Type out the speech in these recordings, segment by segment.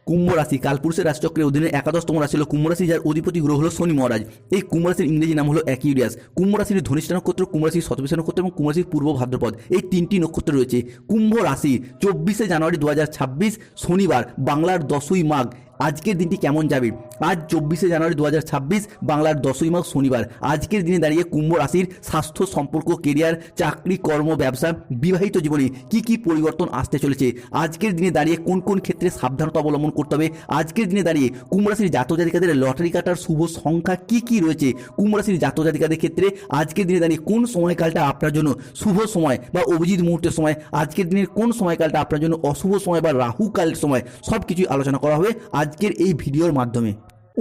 কুম্ভ রাশি কালপুরুষের রাশিচক্রের অধীনে একাদশতম রাশি হলো কুম্ভ রাশি, যার অধিপতি গ্রহ হলো শনি মহারাজ। এই কুম্ভ রাশির ইংরেজি নাম হলো অ্যাকিউরিয়াস। কুম্ভ রাশির ধনিষ্ঠা নক্ষত্র, কুম্ভ রাশির শতবিশা নক্ষত্র এবং কুম্ভ রাশির পূর্ব ভাদ্রপদ, এই তিনটি নক্ষত্র রয়েছে। কুম্ভ রাশি 24শে জানুয়ারি 2026 শনিবার, বাংলার 10ই মাঘ। আজকের দিনটি কেমন যাবে? আজ 24শে জানুয়ারি 2026 বাংলার 10ই মাঘ শনিবার। আজকের দিনে দাঁড়িয়ে কুম্ভ রাশির স্বাস্থ্য, সম্পর্ক, কেরিয়ার, চাকরি, কর্ম, ব্যবসা, বিবাহিত জীবনে কি কি পরিবর্তন আসতে চলেছে? আজকের দিনে দাঁড়িয়ে কোন কোন ক্ষেত্রে সাবধানতা অবলম্বন করতে হবে? আজকের দিনে দাঁড়িয়ে কুম্ভ রাশির জাতক জাতিকাদের লটারি কাটার শুভ সংখ্যা কি কি রয়েছে? কুম্ভ রাশির জাতক জাতিকাদের ক্ষেত্রে আজকের দিনে দাঁড়িয়ে কোন সময়কালটা আপনার জন্য শুভ সময় বা অভিজিৎ মুহূর্তের সময়? আজকের দিনের কোন সময়কালটা আপনার জন্য অশুভ সময় বা রাহুকাল সময়? সব কিছুই আলোচনা করা হবে আজকের এই ভিডিওর মাধ্যমে।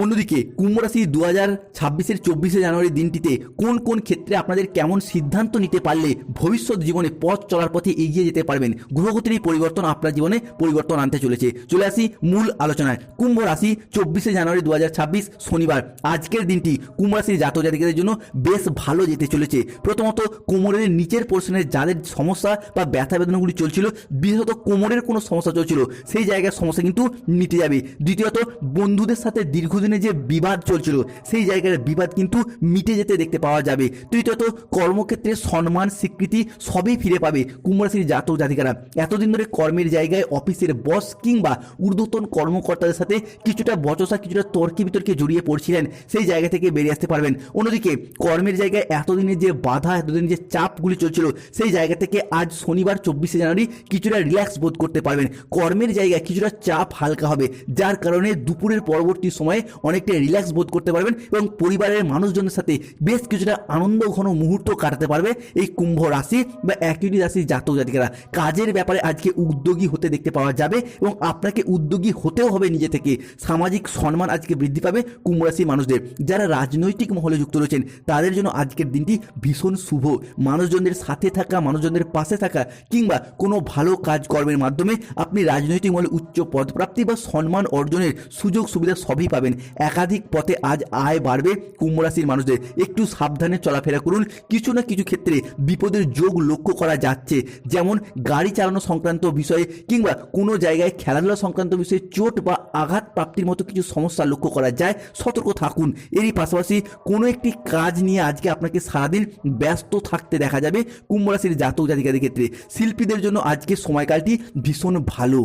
অন্যদিকে কুম্ভ রাশি 2026-এর 24শে জানুয়ারি দিনটিতে কোন কোন ক্ষেত্রে আপনাদের কেমন সিদ্ধান্ত নিতে পারলে ভবিষ্যৎ জীবনে পথ চলার পথে এগিয়ে যেতে পারবেন, গ্রহগতির এই পরিবর্তন আপনার জীবনে পরিবর্তন আনতে চলেছে। চলে আসি মূল আলোচনায়। কুম্ভ রাশি 24শে জানুয়ারি 2026 শনিবার। আজকের দিনটি কুম্ভ রাশির জাতক জাতিকাদের জন্য বেশ ভালো যেতে চলেছে। প্রথমত, কোমরের নিচের পোর্শনের যাদের সমস্যা বা ব্যথা বেদনাগুলি চলছিল, বিশেষত কোমরের কোনো সমস্যা চলছিল, সেই জায়গার সমস্যা কিন্তু মিটে যাবে। দ্বিতীয়ত, বন্ধুদের সাথে দীর্ঘদিনে যে বিবাদ চলছিল, সেই জায়গার বিবাদ কিন্তু মিটে যেতে দেখতে পাওয়া যাবে। তৃতীয়ত, কর্মক্ষেত্রে সম্মান, স্বীকৃতি সবই ফিরে পাবে কুম্ভ রাশির জাতক জাতিকারা। এতদিন ধরে কর্মের জায়গায় অফিসের বস কিংবা ঊর্ধ্বতন কর্মকর্তাদের সাথে কিছুটা বচসা, কিছুটা তর্কে বিতর্কে জড়িয়ে পড়ছিলেন, সেই জায়গা থেকে বেরিয়ে আসতে পারবেন। অন্যদিকে কর্মের জায়গায় এতদিনের যে বাধা, এতদিনের যে চাপগুলি চলছিল, সেই জায়গা থেকে আজ শনিবার 24শে জানুয়ারি কিছুটা রিল্যাক্স বোধ করতে পারবেন। কর্মের জায়গায় কিছুটা চাপ হালকা হবে, যার কারণে দুপুরের পরবর্তী সময়ে অনেকটা রিল্যাক্স বোধ করতে পারবেন এবং পরিবারের মানুষজনের সাথে বেশ কিছুটা আনন্দ ঘন মুহূর্ত কাটাতে পারবে এই কুম্ভ রাশি বা একই রাশির জাতক জাতিকারা। কাজের ব্যাপারে আজকে উদ্যোগী হতে দেখতে পাওয়া যাবে এবং আপনাকে উদ্যোগী হতেও হবে নিজে থেকে। সামাজিক সম্মান আজকে বৃদ্ধি পাবে কুম্ভ রাশির মানুষদের। যারা রাজনৈতিক মহলে যুক্ত রয়েছেন, তাদের জন্য আজকের দিনটি ভীষণ শুভ। মানুষজনদের সাথে থাকা, মানুষজনদের পাশে থাকা কিংবা কোনো ভালো কাজ কর্মের মাধ্যমে আপনি রাজনৈতিক মহলে উচ্চ পদপ্রাপ্তি বা সম্মান অর্জনের সুযোগ সুবিধা সবই পাবেন। একাধিক পথে আজ আয় বাড়বে কুম্ভ রাশির মানুষদের। একটু সাবধানে চলাফেরা করুন। কিছু না কিছু ক্ষেত্রে বিপদের যোগ লক্ষ্য করা যাচ্ছে, যেমন গাড়ি চালানো সংক্রান্ত বিষয়ে কিংবা কোনো জায়গায় খেলাধুলা সংক্রান্ত বিষয়ে চোট বা আঘাত প্রাপ্তির মতো কিছু সমস্যা লক্ষ্য করা যায়। সতর্ক থাকুন। এরই পাশাপাশি কোনো একটি কাজ নিয়ে আজকে আপনাকে সারাদিন ব্যস্ত থাকতে দেখা যাবে কুম্ভ রাশির জাতক জাতিকাদের ক্ষেত্রে। শিল্পীদের জন্য আজকে সময়কালটি ভীষণ ভালো।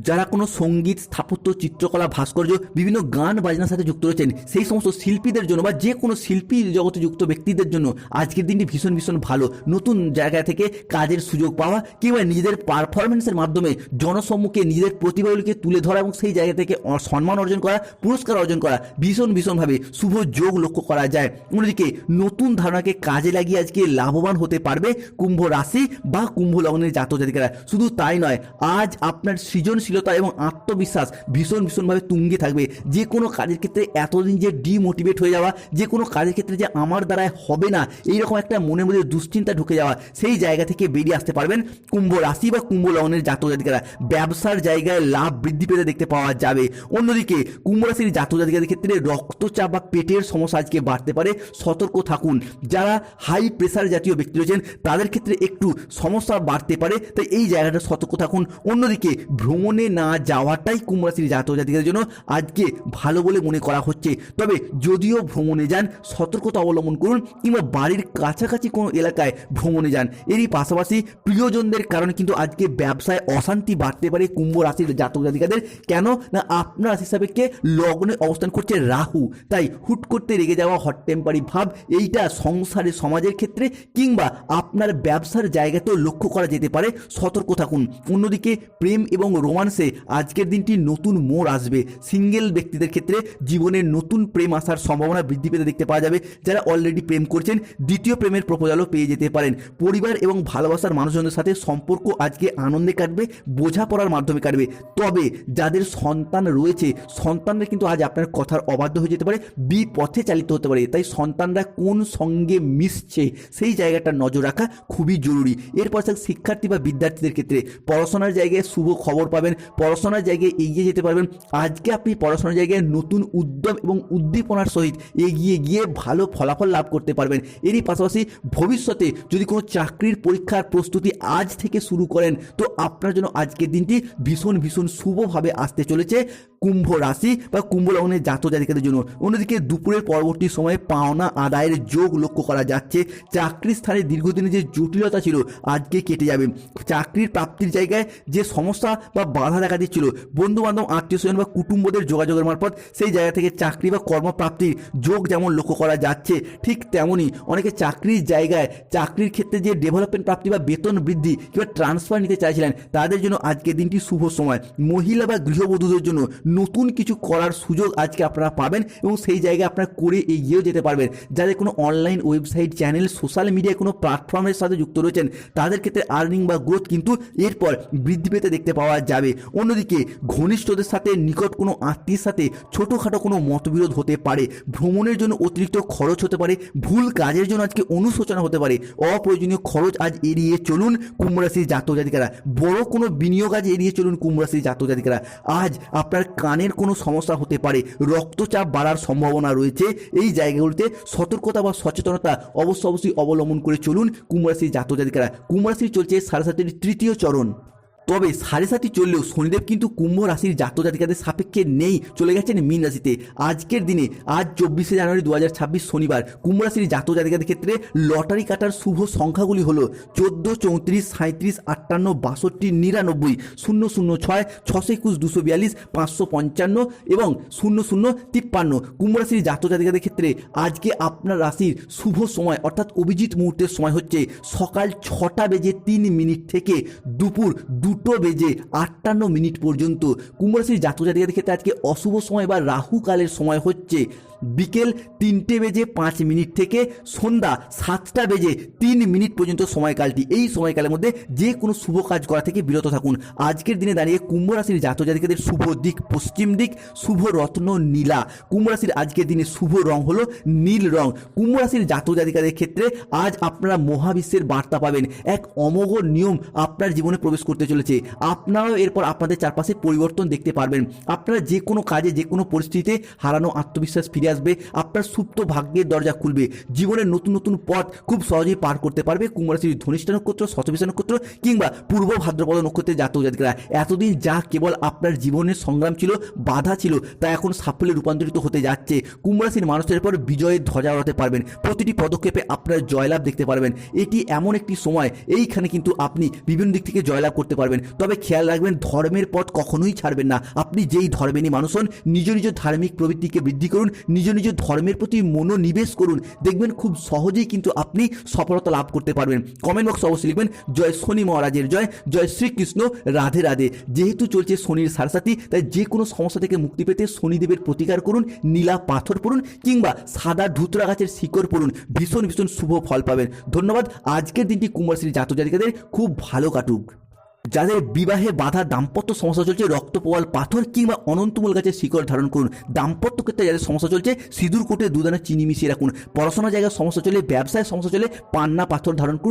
যারা কোনো সঙ্গীত, স্থাপত্য, চিত্রকলা, ভাস্কর্য, বিভিন্ন গান বাজনার সাথে যুক্ত রয়েছেন, সেই সমস্ত শিল্পীদের জন্য বা যে কোনো শিল্পী জগতে যুক্ত ব্যক্তিদের জন্য আজকের দিনটি ভীষণ ভীষণ ভালো। নতুন জায়গা থেকে কাজের সুযোগ পাওয়া কিংবা নিজেদের পারফরমেন্সের মাধ্যমে জনসম্মুখে নিজেদের প্রতিভাগুলিকে তুলে ধরা এবং সেই জায়গা থেকে সম্মান অর্জন করা, পুরস্কার অর্জন করা ভীষণ ভীষণভাবে শুভ যোগ লক্ষ্য করা যায়। অন্যদিকে নতুন ধারণাকে কাজে লাগিয়ে আজকে লাভবান হতে পারবে কুম্ভ রাশি বা কুম্ভ লগ্নের জাতক জাতিকারা। শুধু তাই নয়, আজ আপনার সৃজনশীলতা এবং আত্মবিশ্বাস ভীষণ ভীষণভাবে তুঙ্গে থাকবে। যে কোনো কাজের ক্ষেত্রে এতদিন যে ডিমোটিভেট হয়ে যাওয়া, যে কোনো কাজের ক্ষেত্রে যে আমার দ্বারায় হবে না, এইরকম একটা মনের মধ্যে দুশ্চিন্তা ঢুকে যাওয়া, সেই জায়গা থেকে বেরিয়ে আসতে পারবেন কুম্ভ রাশি বা কুম্ভ লগ্নের জাতক জাতিকারা। ব্যবসার জায়গায় লাভ বৃদ্ধি পেতে দেখতে পাওয়া যাবে। অন্যদিকে কুম্ভ রাশির জাতক জাতিকাদের ক্ষেত্রে রক্তচাপ বা পেটের সমস্যা আজকে বাড়তে পারে, সতর্ক থাকুন। যারা হাই প্রেসার জাতীয় ব্যক্তি রয়েছেন, তাদের ক্ষেত্রে একটু সমস্যা বাড়তে পারে, তাই এই জায়গাটা সতর্ক থাকুন। অন্যদিকে ভ্রমণে না যাওয়াটাই কুম্ভ রাশির জাতক জাতিকাদের জন্য আজকে ভালো বলে মনে করা হচ্ছে। তবে যদিও ভ্রমণে যান, সতর্কতা অবলম্বন করুন কিংবা বাড়ির কাছাকাছি কোনো এলাকায় ভ্রমণে যান। এরই পাশাপাশি প্রিয়জনদের কারণে কিন্তু আজকে ব্যবসায় অশান্তি বাড়তে পারে কুম্ভ রাশির জাতক জাতিকাদের। কেন না, আপনার রাশি সাপেক্ষে লগ্নে অবস্থান করছে রাহু, তাই হুট করতে রেগে যাওয়া, হট টেম্পারি ভাব, এইটা সংসারে, সমাজের ক্ষেত্রে কিংবা আপনার ব্যবসার জায়গাতেও লক্ষ্য করা যেতে পারে। সতর্ক থাকুন। অন্যদিকে প্রেম এবং রোমান্সে আজকের দিনটি নতুন মোড় আসবে। সিঙ্গেল ব্যক্তিদের ক্ষেত্রে জীবনে নতুন প্রেম আসার সম্ভাবনা বৃদ্ধি পেতে দেখতে পাওয়া যাবে। যারা অলরেডি প্রেম করছেন, দ্বিতীয় প্রেমের প্রপোজালও পেয়ে যেতে পারেন। পরিবার এবং ভালোবাসার মানুষজনের সাথে সম্পর্ক আজকে আনন্দে কাটবে, বোঝাপড়ার মাধ্যমে কাটবে। তবে যাদের সন্তান রয়েছে, সন্তানরা কিন্তু আজ আপনার কথার অবাধ্য হয়ে যেতে পারে, বিপথে চালিত হতে পারে। তাই সন্তানরা কোন সঙ্গে মিশছে, সেই জায়গাটা নজর রাখা খুবই জরুরি। এরপর শিক্ষার্থী বা বিদ্যার্থীদের ক্ষেত্রে পড়াশোনার জায়গায় শুভ খবর পাবেন। পারবেন, পড়াশোনার জায়গায় এগিয়ে যেতে পারবেন। আজকে আপনি পড়াশোনার জায়গায় নতুন উদ্যম এবং উদ্দীপনার সহিত এগিয়ে গিয়ে ভালো ফলাফল লাভ করতে পারবেন। এরই পাশাপাশি ভবিষ্যতে যদি কোনো চাকরির পরীক্ষার প্রস্তুতি আজ থেকে শুরু করেন তো আপনার জন্য আজকের দিনটি ভীষণ ভীষণ শুভভাবে আসতে চলেছে কুম্ভ রাশি বা কুম্ভ লগ্নের জাতক জাতিকাদের জন্য। অন্যদিকে দুপুরের পরবর্তী সময়ে পাওনা আদায়ের যোগ লক্ষ্য করা যাচ্ছে। চাকরির স্থানে দীর্ঘদিনের যে জটিলতা ছিল আজকে কেটে যাবে। চাকরির প্রাপ্তির জায়গায় যে সমস্যা বা বাধা দেখা দিচ্ছিল, বন্ধু বান্ধব আত্মীয় স্বজন বা কুটুম্বদের যোগাযোগের মারফত সেই জায়গা থেকে চাকরি বা কর্মপ্রাপ্তির যোগ যেমন লক্ষ্য করা যাচ্ছে, ঠিক তেমনই অনেকে চাকরির জায়গায় চাকরির ক্ষেত্রে যে ডেভেলপমেন্ট প্রাপ্তি বা বেতন বৃদ্ধি কিংবা ট্রান্সফার নিতে চাইছিলেন তাদের জন্য আজকের দিনটি শুভ সময়। মহিলা বা গৃহবধূদের জন্য নতুন কিছু করার সুযোগ আজকে আপনারা পাবেন এবং সেই জায়গায় আপনারা করে এগিয়েও যেতে পারবেন। যাদের কোনো অনলাইন ওয়েবসাইট, চ্যানেল, সোশ্যাল মিডিয়ায় কোনো প্ল্যাটফর্মের সাথে যুক্ত রয়েছেন তাদের ক্ষেত্রে আর্নিং বা গ্রোথ কিন্তু এরপর বৃদ্ধি পেতে দেখতে পাওয়া যাবে। অন্যদিকে ঘনিষ্ঠদের সাথে, নিকট কোনো আত্মীয়ের সাথে ছোটোখাটো কোনো মতবিরোধ হতে পারে, ভ্রমণের জন্য অতিরিক্ত খরচ হতে পারে, ভুল কাজের জন্য আজকে অনুশোচনা হতে পারে। অপ্রয়োজনীয় খরচ আজ এড়িয়ে চলুন কুম্ভ রাশির জাতক জাতিকারা। বড় কোনো বিনিয়োগ আজ এড়িয়ে চলুন কুম্ভ রাশির জাতক জাতিকারা। আজ আপনার কানের কোনো সমস্যা হতে পারে, রক্তচাপ বাড়ার সম্ভাবনা রয়েছে। এই জায়গাগুলিতে সতর্কতা বা সচেতনতা অবশ্যই অবলম্বন করে চলুন কুম্ভ রাশির জাতক জাতিকারা। কুম্ভ রাশির চলছে 7.5 তৃতীয় চরণ। তবে 7.5 চললেও শনিদেব কিন্তু কুম্ভ রাশির জাতক জাতিকাদের সাপেক্ষে নেই, চলে গেছেন মীন রাশিতে। আজকের দিনে আজ 24শে জানুয়ারি 2026 শনিবার কুম্ভ রাশির জাতক জাতিকাদের ক্ষেত্রে লটারি কাটার শুভ সংখ্যাগুলি হলো 14, 34, 37, 58, 62, 99, 006, 621, 242, 555 এবং 0053। কুম্ভ রাশির জাতক জাতিকাদের ক্ষেত্রে আজকে আপনার রাশির শুভ সময় অর্থাৎ অভিজিৎ মুহূর্তের সময় হচ্ছে সকাল 6:03 থেকে দুপুর 2:58 পর্যন্ত। কুম্ভ রাশির জাতক জাতিকাদের ক্ষেত্রে আজকে অশুভ সময় বা রাহু কালের সময় হচ্ছে বিকেল 3:05 থেকে সন্ধ্যা 7:03 পর্যন্ত সময়কালটি। এই সময়কালের মধ্যে যে কোনো শুভ কাজ করা থেকে বিরত থাকুন। আজকের দিনে দাঁড়িয়ে কুম্ভ রাশির জাতক জাতিকাদের শুভ দিক পশ্চিম দিক, শুভ রত্ন নীলা। কুম্ভ রাশির আজকের দিনে শুভ রং হলো নীল রং। কুম্ভ রাশির জাতক জাতিকাদের ক্ষেত্রে আজ আপনারা মহাবিশ্বের বার্তা পাবেন। এক অমোঘ নিয়ম আপনার জীবনে প্রবেশ করতে চলেছে। আপনারাও এরপর আপনাদের চারপাশে পরিবর্তন দেখতে পারবেন। আপনারা যে কোনো কাজে, যে কোনো পরিস্থিতিতে হারানো আত্মবিশ্বাস ফিরে আসবে। আপনার সুপ্ত ভাগ্যের দরজা খুলবে। জীবনের নতুন নতুন পথ খুব সহজেই পার করতে পারবে কুম্ভ রাশির ধনিষ্ঠা নক্ষত্র, শতভিষা নক্ষত্র কিংবা পূর্ব ভাদ্রপদ নক্ষত্রের জাতক জাতিকারা। এতদিন যা কেবল আপনার জীবনের সংগ্রাম ছিল, বাধা ছিল, তা এখন সাফল্যে রূপান্তরিত হতে যাচ্ছে। কুম্ভ রাশির মানুষের পর বিজয়ের ধ্বজা ওড়াতে পারবেন। প্রতিটি পদক্ষেপে আপনার জয়লাভ দেখতে পারবেন। এটি এমন একটি সময়, এইখানে কিন্তু আপনি বিভিন্ন দিক থেকে জয়লাভ করতে পারবেন। তবে খেয়াল রাখবেন, ধর্মের পথ কখনোই ছাড়বেন না। আপনি যেই ধর্মেরই মানুষ হন, নিজ নিজ ধার্মিক প্রবৃত্তিকে বৃদ্ধি করুন, নিজ নিজ ধর্মের প্রতি মনোনিবেশ করুন। দেখবেন খুব সহজেই কিন্তু আপনি সফলতা লাভ করতে পারবেন। কমেন্ট বক্সে অবশ্যই লিখবেন জয় শনি মহারাজের জয়, জয় শ্রীকৃষ্ণ, রাধে রাধে। যেহেতু চলছে শনির 7.5, তাই যে কোনো সমস্যা থেকে মুক্তি পেতে শনিদেবের প্রতিকার করুন, নীলা পাথর পড়ুন কিংবা সাদা ধুতরা গাছের শিকড় পড়ুন। ভীষণ ভীষণ শুভ ফল পাবেন। ধন্যবাদ। আজকের দিনটি কুম্ভ রাশির জাতক জাতিকাদের খুব ভালো কাটুক। যাদের বিবাহে বাধা, দাম্পত্য সমস্যা চলছে, রক্তপোয়াল পাথর কিংবা অনন্তমূল গাছের শিকড় ধারণ করুন। দাম্পত্য ক্ষেত্রে যাদের সমস্যা চলছে, সিঁদুর কোটে 2 দানা চিনি মিশিয়ে রাখুন। পড়াশোনার জায়গায় সমস্যা চলে, ব্যবসায় সমস্যা চলে, পান্না পাথর ধারণ করুন।